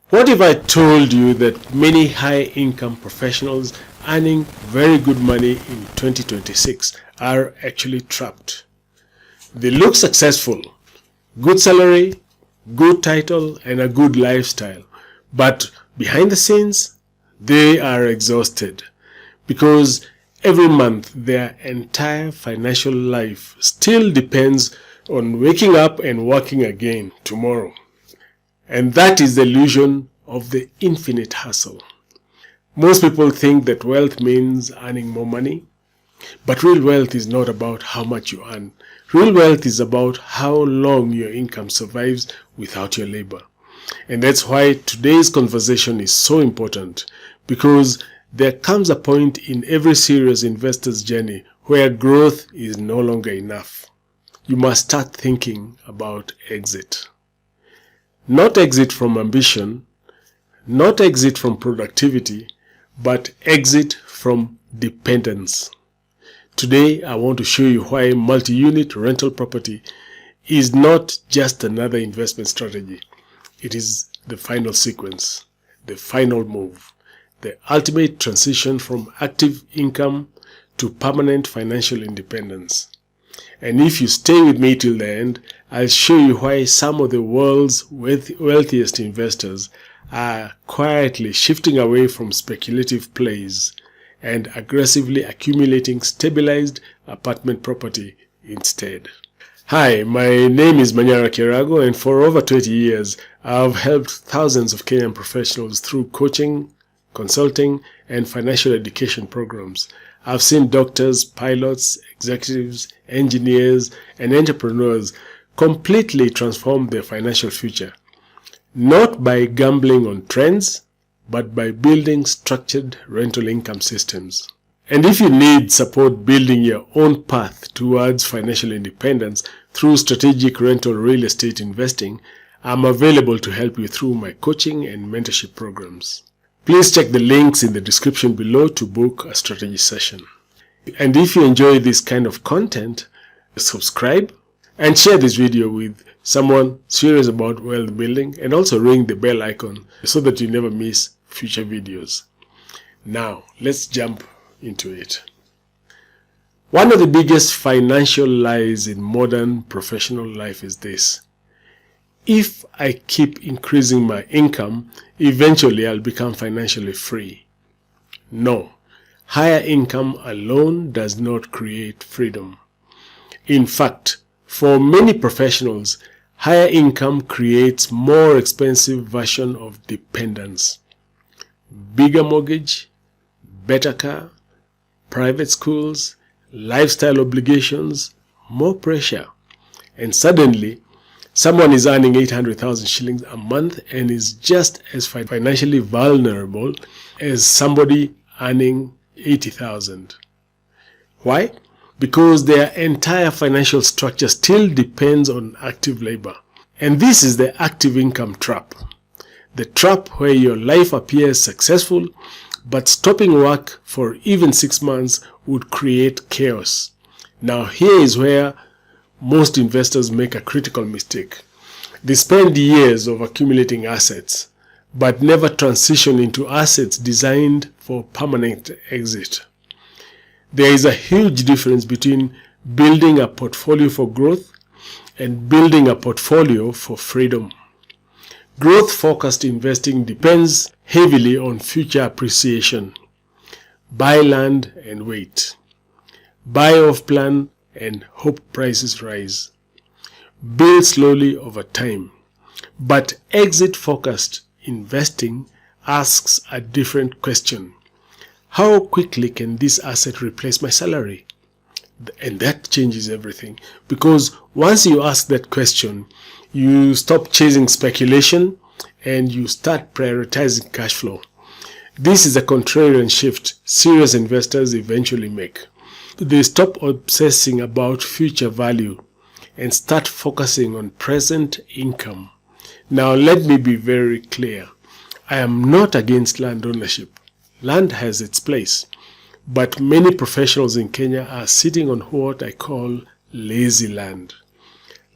What if I told you that many high-income professionals earning very good money in 2026 are actually trapped? They look successful, good salary, good title, and a good lifestyle, but behind the scenes, they are exhausted because every month their entire financial life still depends on waking up and working again tomorrow. And that is the illusion of the infinite hustle. Most people think that wealth means earning more money, but real wealth is not about how much you earn. Real wealth is about how long your income survives without your labor. And that's why today's conversation is so important, because there comes a point in every serious investor's journey where growth is no longer enough. You must start thinking about exit. Not exit from ambition, not exit from productivity, but exit from dependence. Today, I want to show you why multi-unit rental property is not just another investment strategy. It is the final sequence, the final move, the ultimate transition from active income to permanent financial independence. And if you stay with me till the end, I'll show you why some of the world's wealthiest investors are quietly shifting away from speculative plays and aggressively accumulating stabilized apartment property instead. Hi, my name is Manyara Kirago, and for over 20 years, I've helped thousands of Kenyan professionals through coaching, consulting, and financial education programs. I've seen doctors, pilots, executives, engineers, and entrepreneurs completely transform their financial future, not by gambling on trends, but by building structured rental income systems. And if you need support building your own path towards financial independence through strategic rental real estate investing, I'm available to help you through my coaching and mentorship programs. Please check the links in the description below to book a strategy session. And if you enjoy this kind of content, subscribe and share this video with someone serious about wealth building, and also ring the bell icon so that you never miss future videos. Now, let's jump into it. One of the biggest financial lies in modern professional life is this: if I keep increasing my income, eventually I'll become financially free. No, higher income alone does not create freedom. In fact, for many professionals, higher income creates more expensive version of dependence. Bigger mortgage, better car, private schools, lifestyle obligations, more pressure. And suddenly, someone is earning 800,000 shillings a month and is just as financially vulnerable as somebody earning 80,000. Why? Because their entire financial structure still depends on active labor. And this is the active income trap. The trap where your life appears successful, but stopping work for even 6 months would create chaos. Now here is where most investors make a critical mistake. They spend years of accumulating assets, but never transition into assets designed for permanent exit. There is a huge difference between building a portfolio for growth and building a portfolio for freedom. Growth-focused investing depends heavily on future appreciation. Buy land and wait. Buy off plan and hope prices rise. Build slowly over time. But exit-focused investing asks a different question. How quickly can this asset replace my salary? And that changes everything, because once you ask that question, you stop chasing speculation and you start prioritizing cash flow. This is a contrarian shift serious investors eventually make. They stop obsessing about future value and start focusing on present income. Now let me be very clear. I am not against land ownership. Land has its place, but many professionals in Kenya are sitting on what I call lazy land.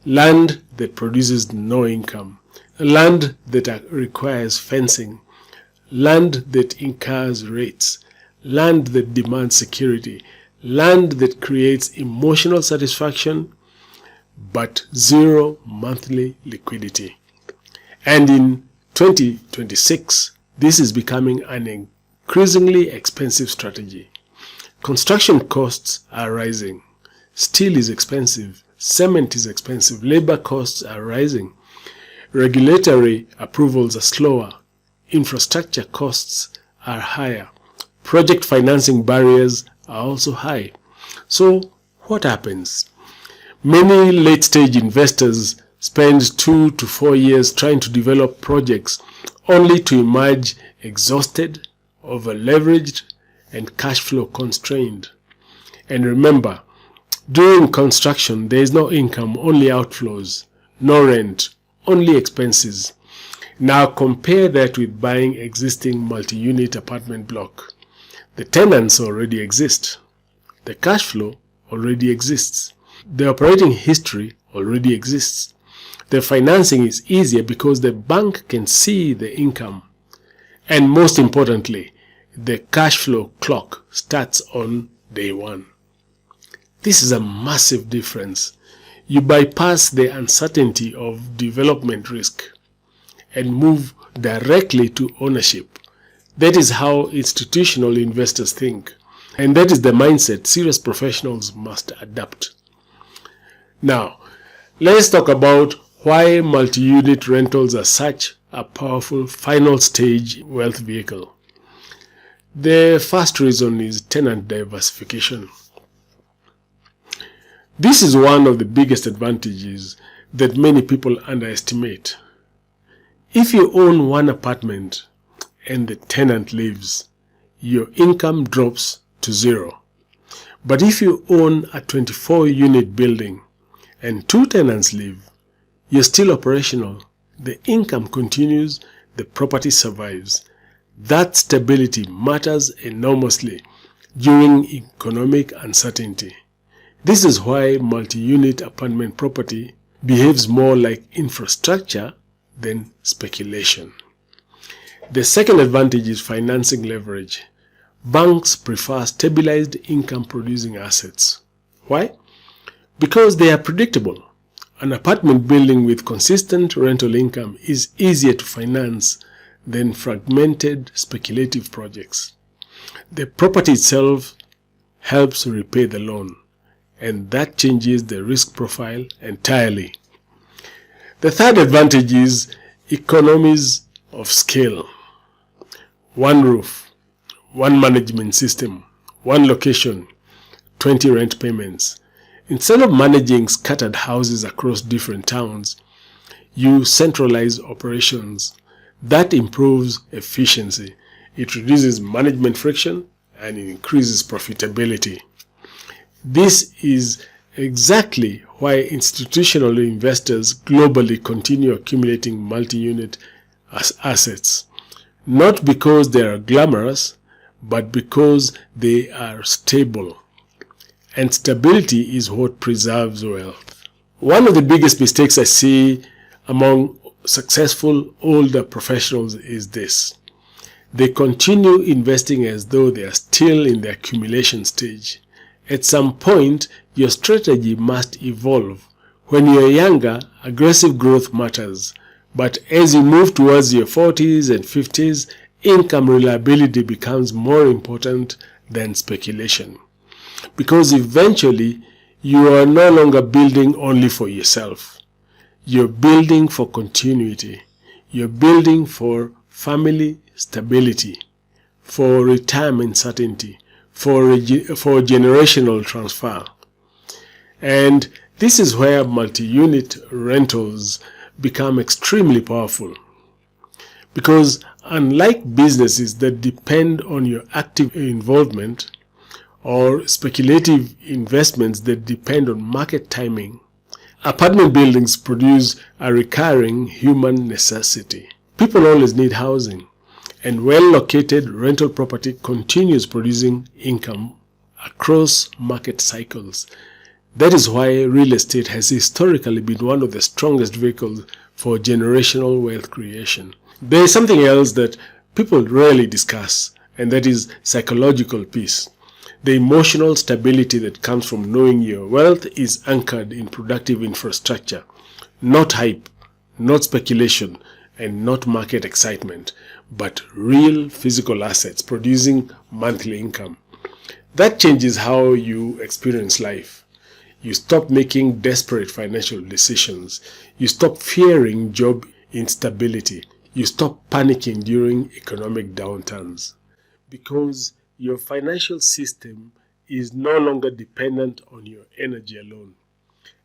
Land that produces no income, land that requires fencing, land that incurs rates, land that demands security, land that creates emotional satisfaction but zero monthly liquidity. And in 2026, this is becoming an increasingly expensive strategy. Construction costs are rising. Steel is expensive. Cement is expensive. Labor costs are rising. Regulatory approvals are slower. Infrastructure costs are higher. Project financing barriers are also high. So what happens? Many late-stage investors spend 2 to 4 years trying to develop projects only to emerge exhausted, over-leveraged, and cash flow constrained. And remember, during construction, there is no income, only outflows, no rent, only expenses. Now compare that with buying existing multi-unit apartment block. The tenants already exist. The cash flow already exists. The operating history already exists. The financing is easier because the bank can see the income. And most importantly, the cash flow clock starts on day one. This is a massive difference. You bypass the uncertainty of development risk and move directly to ownership. That is how institutional investors think. And that is the mindset serious professionals must adapt. Now, let's talk about why multi-unit rentals are such a powerful final stage wealth vehicle. The first reason is tenant diversification. This is one of the biggest advantages that many people underestimate. If you own one apartment and the tenant leaves, your income drops to zero. But if you own a 24-unit building and 2 tenants leave, you're still operational. The income continues, the property survives. That stability matters enormously during economic uncertainty. This is why multi-unit apartment property behaves more like infrastructure than speculation. The second advantage is financing leverage. Banks prefer stabilized income-producing assets. Why? Because they are predictable. An apartment building with consistent rental income is easier to finance than fragmented speculative projects. The property itself helps repay the loan, and that changes the risk profile entirely. The third advantage is economies of scale. One roof, one management system, one location, 20 rent payments. Instead of managing scattered houses across different towns, you centralize operations. That improves efficiency. It reduces management friction and it increases profitability. This is exactly why institutional investors globally continue accumulating multi-unit assets. Not because they are glamorous, but because they are stable. And stability is what preserves wealth. One of the biggest mistakes I see among successful older professionals is this. They continue investing as though they are still in the accumulation stage. At some point, your strategy must evolve. When you are younger, aggressive growth matters. But as you move towards your 40s and 50s, income reliability becomes more important than speculation. Because eventually, you are no longer building only for yourself. You're building for continuity. You're building for family stability, for retirement certainty, for generational transfer. And this is where multi-unit rentals become extremely powerful. Because unlike businesses that depend on your active involvement, or speculative investments that depend on market timing, apartment buildings produce a recurring human necessity. People always need housing, and well-located rental property continues producing income across market cycles. That is why real estate has historically been one of the strongest vehicles for generational wealth creation. There is something else that people rarely discuss, and that is psychological peace. The emotional stability that comes from knowing your wealth is anchored in productive infrastructure, not hype, not speculation, and not market excitement, but real physical assets producing monthly income. That changes how you experience life. You stop making desperate financial decisions. You stop fearing job instability. You stop panicking during economic downturns. Because your financial system is no longer dependent on your energy alone.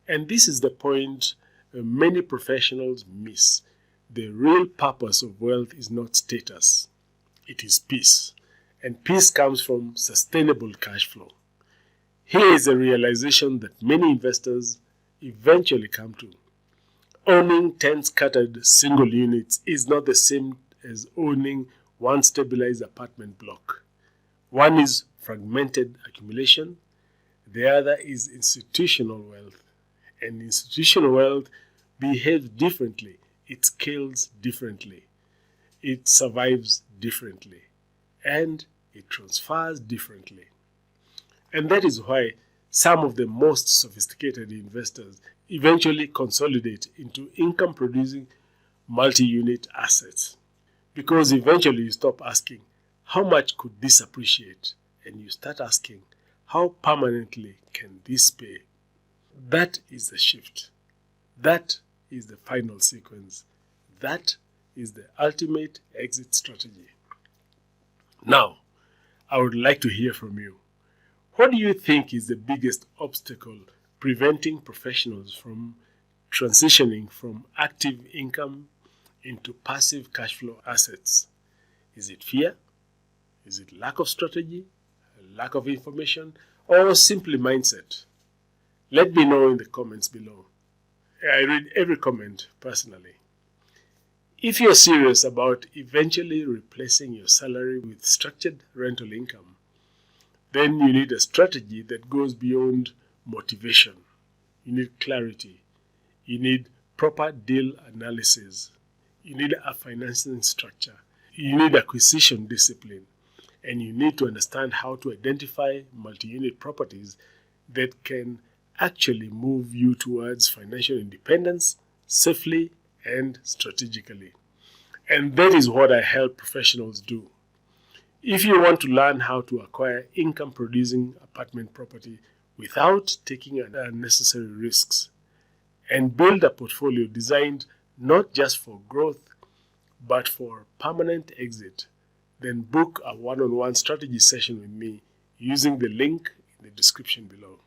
And this is the point many professionals miss. The real purpose of wealth is not status, it is peace. And peace comes from sustainable cash flow. Here is a realization that many investors eventually come to. Owning 10 scattered single units is not the same as owning one stabilized apartment block. One is fragmented accumulation, the other is institutional wealth. And institutional wealth behaves differently, it scales differently, it survives differently, and it transfers differently. And that is why some of the most sophisticated investors eventually consolidate into income producing multi unit assets. Because eventually you stop asking, how much could this appreciate? And you start asking, how permanently can this pay? That is the shift. That is the final sequence. That is the ultimate exit strategy. Now, I would like to hear from you. What do you think is the biggest obstacle preventing professionals from transitioning from active income into passive cash flow assets? Is it fear? Is it lack of strategy, lack of information, or simply mindset? Let me know in the comments below. I read every comment personally. If you're serious about eventually replacing your salary with structured rental income, then you need a strategy that goes beyond motivation. You need clarity. You need proper deal analysis. You need a financing structure. You need acquisition discipline. And you need to understand how to identify multi-unit properties that can actually move you towards financial independence safely and strategically. And that is what I help professionals do. If you want to learn how to acquire income-producing apartment property without taking unnecessary risks and build a portfolio designed not just for growth but for permanent exit, then book a one-on-one strategy session with me using the link in the description below.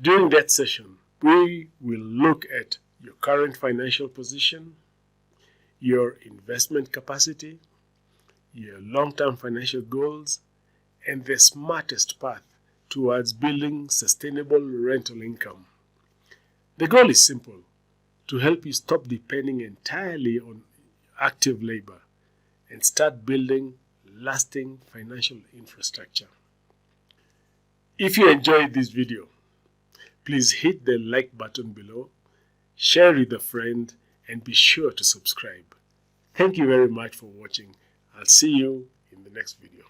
During that session, we will look at your current financial position, your investment capacity, your long-term financial goals, and the smartest path towards building sustainable rental income. The goal is simple: to help you stop depending entirely on active labor and start building lasting financial infrastructure. If you enjoyed this video, please hit the like button below, share with a friend, and be sure to subscribe. Thank you very much for watching. I'll see you in the next video.